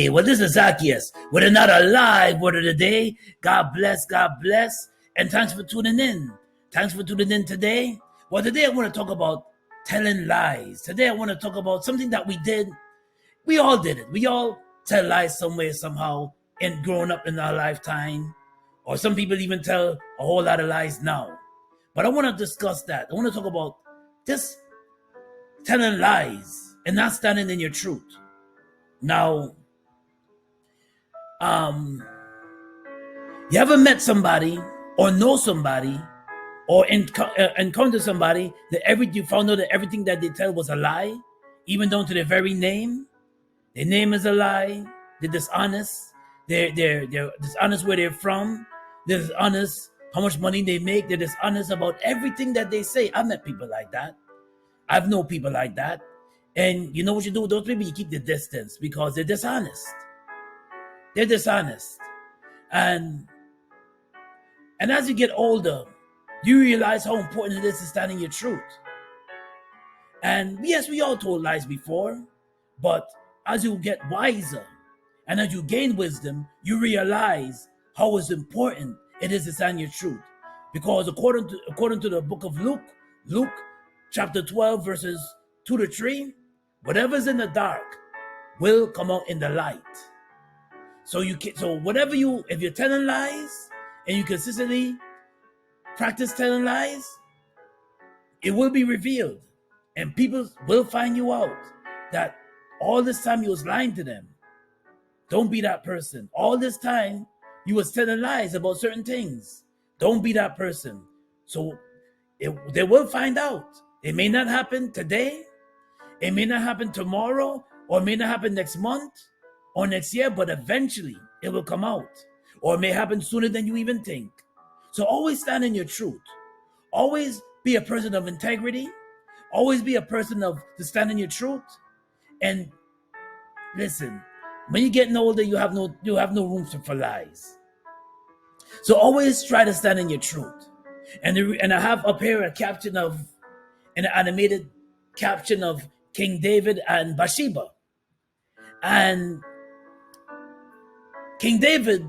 Okay, well, this is Zacchaeus with another live word of the day. God bless, and thanks for tuning in. Thanks for tuning in today. Well, today I want to talk about telling lies. Today I want to talk about something that we did. We all did it. We all tell lies somewhere, somehow, in growing up in our lifetime. Or some people even tell a whole lot of lies now. But I want to discuss that. I want to talk about just telling lies and not standing in your truth. Now, you ever met somebody or know somebody or encounter somebody that you found out that everything that they tell was a lie, even down to their very name? Their name is a lie. They're dishonest. They're dishonest where they're from. They're dishonest how much money they make. They're dishonest about everything that they say. I've met people like that. I've known people like that. And you know what you do with those people? You keep the distance because they're dishonest. They're dishonest. And as you get older, you realize how important it is to stand in your truth. And yes, we all told lies before, but as you get wiser and as you gain wisdom, you realize how important it is to stand in your truth. Because according to the book of Luke chapter 12, verses 2 to 3, whatever's in the dark will come out in the light. So if you're telling lies and you consistently practice telling lies, it will be revealed. And people will find you out that all this time you was lying to them. Don't be that person. All this time you was telling lies about certain things. Don't be that person. So they will find out. It may not happen today. It may not happen tomorrow, or it may not happen next month or next year, but eventually it will come out. Or it may happen sooner than you even think. So always stand in your truth. Always be a person of integrity. Always be a person to stand in your truth. And listen, when you're getting older, you have no room for lies. So always try to stand in your truth. And I have up here an animated caption of King David and Bathsheba. And King David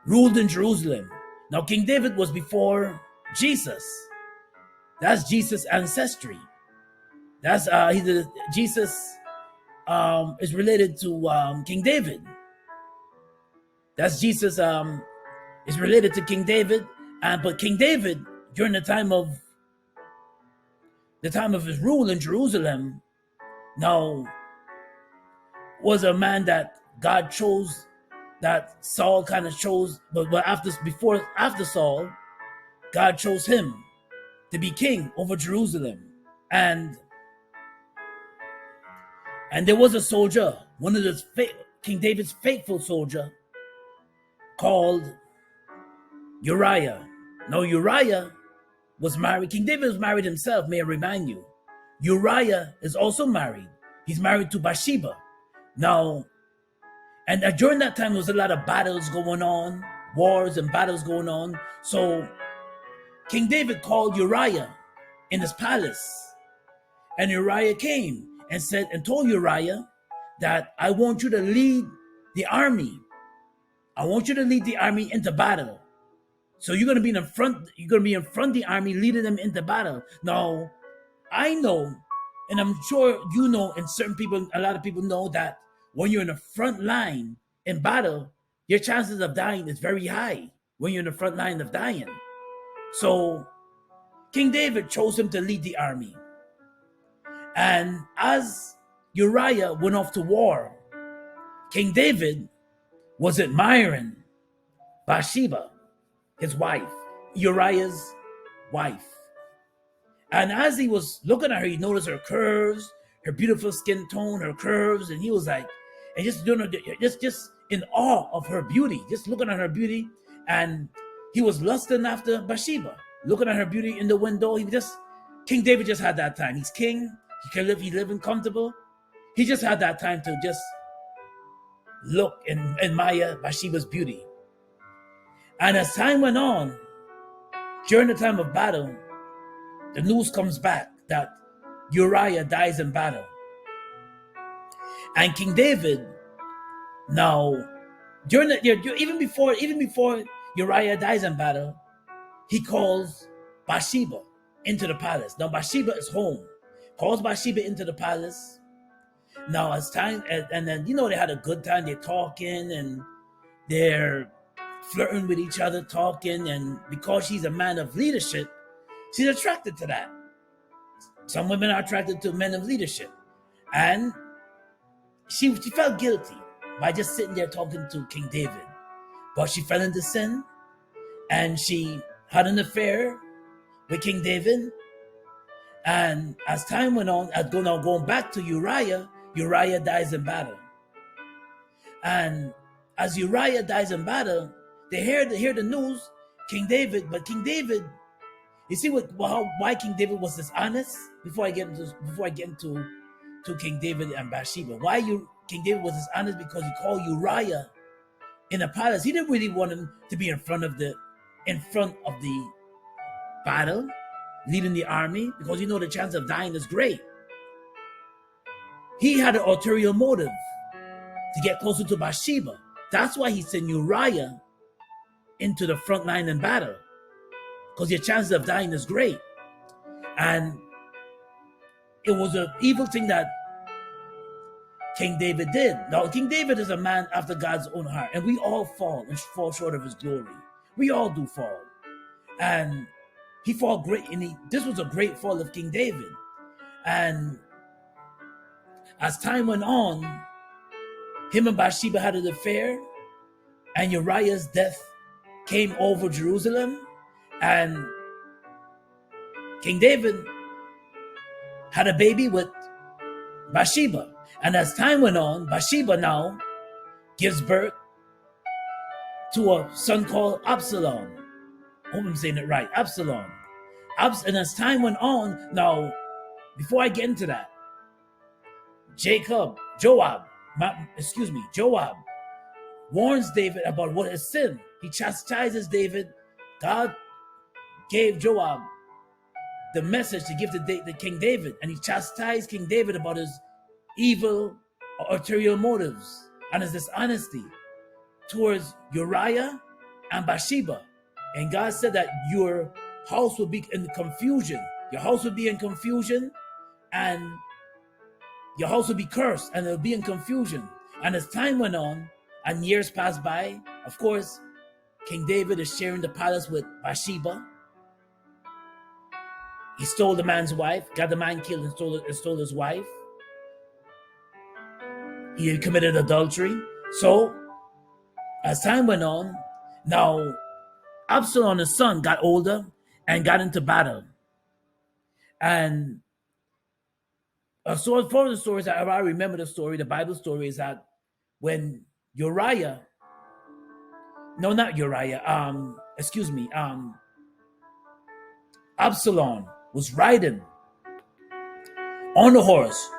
ruled in Jerusalem. Now, King David was before Jesus. That's Jesus' ancestry. That's Jesus is related to King David. That's Jesus is related to King David. But King David, during the time of his rule in Jerusalem, now was a man that God chose, that Saul kind of chose, but after Saul, God chose him to be king over Jerusalem. And there was a soldier, one of King David's faithful soldier, called Uriah. Now Uriah was married. King David was married himself, may I remind you. Uriah is also married. He's married to Bathsheba. Now, and during that time, there was a lot of battles going on, wars and battles going on. So King David called Uriah in his palace. And Uriah came and told Uriah that I want you to lead the army. I want you to lead the army into battle. So you're going to be in front of the army, leading them into battle. Now, I know, and I'm sure you know, and a lot of people know that when you're in the front line in battle, your chances of dying is very high when you're in the front line of dying. So King David chose him to lead the army. And as Uriah went off to war, King David was admiring Bathsheba, his wife, Uriah's wife. And as he was looking at her, he noticed her curves, her beautiful skin tone, her curves, and he was like, and just in awe of her beauty, just looking at her beauty. And he was lusting after Bathsheba, looking at her beauty in the window. King David just had that time. He's king. He's living comfortable. He just had that time to just look and admire Bathsheba's beauty. And as time went on, during the time of battle, the news comes back that Uriah dies in battle. And King David Now, during the, even before Uriah dies in battle, he calls Bathsheba into the palace. Now Bathsheba is home. Calls Bathsheba into the palace. Now as time and then they had a good time. They're talking and they're flirting with each other, talking, and because she's a man of leadership, she's attracted to that. Some women are attracted to men of leadership, and she felt guilty by just sitting there talking to King David, but she fell into sin, and she had an affair with King David. And as time went on, going back to Uriah dies in battle. And as Uriah dies in battle, they hear the news, King David, you see why King David was dishonest? Before I get into King David and Bathsheba, King David was dishonest because he called Uriah in the palace. He didn't really want him to be in front of the battle, leading the army, because the chance of dying is great. He had an ulterior motive to get closer to Bathsheba. That's why he sent Uriah into the front line in battle, because your chances of dying is great. And it was an evil thing that King David did. Now, King David is a man after God's own heart, and we all fall and fall short of his glory. We all do fall. And he fall great, and this was a great fall of King David. And as time went on, him and Bathsheba had an affair, and Uriah's death came over Jerusalem, and King David had a baby with Bathsheba. And as time went on, Bathsheba now gives birth to a son called Absalom. I hope I'm saying it right, Absalom. And as time went on, now, before I get into that, Joab warns David about what his sin. He chastises David. God gave Joab the message to give to King David, and he chastised King David about his evil ulterior motives and his dishonesty towards Uriah and Bathsheba. And God said that your house will be in confusion. Your house will be in confusion, and your house will be cursed, and it'll be in confusion. And as time went on and years passed by, of course, King David is sharing the palace with Bathsheba. He stole the man's wife, got the man killed and stole his wife. He committed adultery. So, as time went on, now Absalom, his son, got older and got into battle. And so for the stories, I remember the story, the Bible story is that when Absalom was riding on the horse,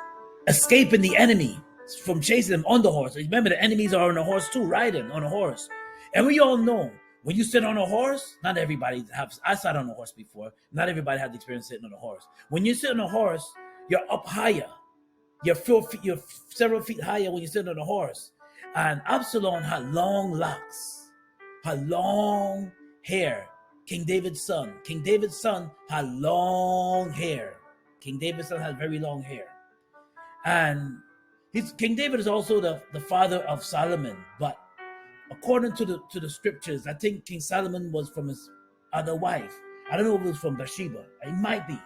escaping the enemy from chasing him on the horse. Remember, the enemies are on a horse too, riding on a horse. And we all know, when you sit on a horse, not everybody I sat on a horse before. Not everybody had the experience sitting on a horse. When you sit on a horse, you're up higher. You're several feet higher when you sit on a horse. And Absalom had long locks, had long hair. King David's son had long hair. King David's son had very long hair. And King David is also the father of Solomon. But according to the scriptures, I think King Solomon was from his other wife. I don't know if it was from Bathsheba. It might be.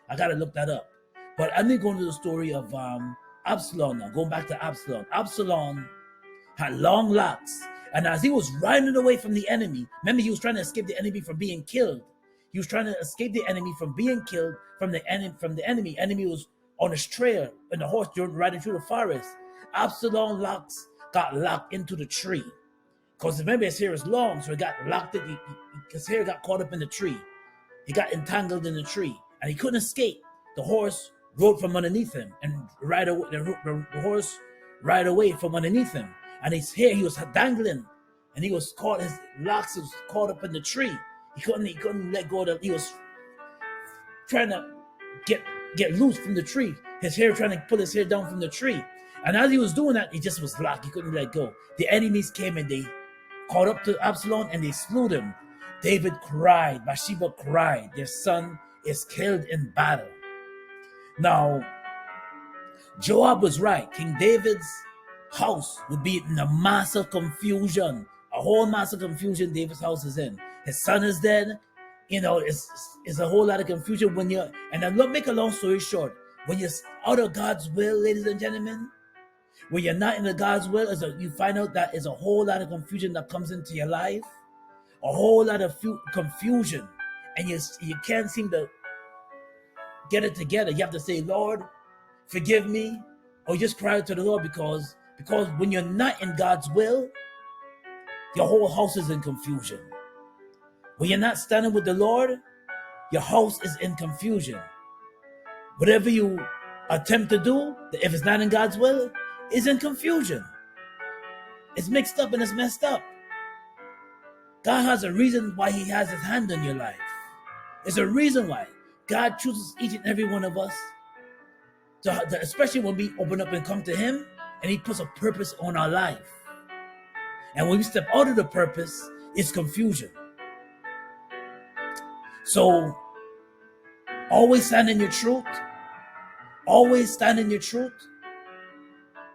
I got to look that up. But I'm going to the story of Absalom now. Going back to Absalom. Absalom had long locks. And as he was riding away from the enemy, remember, he was trying to escape the enemy from being killed. He was trying to escape the enemy from being killed from the enemy. Enemy was on his trail and the horse riding through the forest. Absalom locks got locked into the tree. Because remember, his hair is long, so he got locked in. His hair got caught up in the tree. He got entangled in the tree, and he couldn't escape. The horse rode from underneath him, and the horse ride away from underneath him. And his hair, he was dangling, and he was caught. His locks was caught up in the tree. He couldn't let go of he was trying to get loose from the tree. His hair, trying to pull his hair down from the tree. And as he was doing that, he just was locked. He couldn't let go. The enemies came and they caught up to Absalom and they slew him. David cried. Bathsheba cried. Their son is killed in battle. Now, Joab was right. King David's house would be in a massive confusion. A whole massive confusion David's house is in. His son is dead. You know, it's a whole lot of confusion when you're, and I'll make a long story short. When you're out of God's will, ladies and gentlemen, when you're not in the God's will, you find out that there's a whole lot of confusion that comes into your life. A whole lot of confusion. And you can't seem to get it together. You have to say, Lord, forgive me. Or just cry out to the Lord because when you're not in God's will, your whole house is in confusion. When you're not standing with the Lord, your house is in confusion. Whatever you attempt to do, if it's not in God's will, is in confusion. It's mixed up and it's messed up. God has a reason why he has his hand on your life. There's a reason why God chooses each and every one of us, especially when we open up and come to him, and he puts a purpose on our life. And when we step out of the purpose, it's confusion. So, always stand in your truth. Always stand in your truth.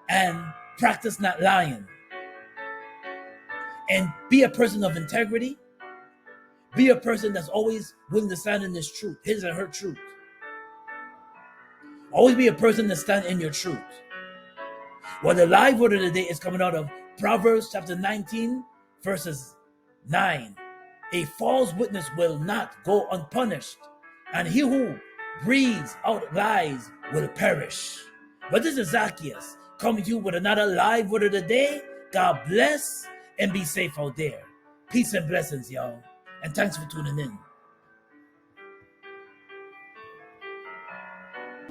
And practice not lying. And be a person of integrity. Be a person that's always willing to stand in his truth, his or her truth. Always be a person that stands in your truth. Well, the live word of the day is coming out of Proverbs chapter 19, verses 9. A false witness will not go unpunished, and he who breathes out lies will perish. But this is Zacchaeus coming to you with another live word of the day. God bless and be safe out there. Peace and blessings, y'all. And thanks for tuning in.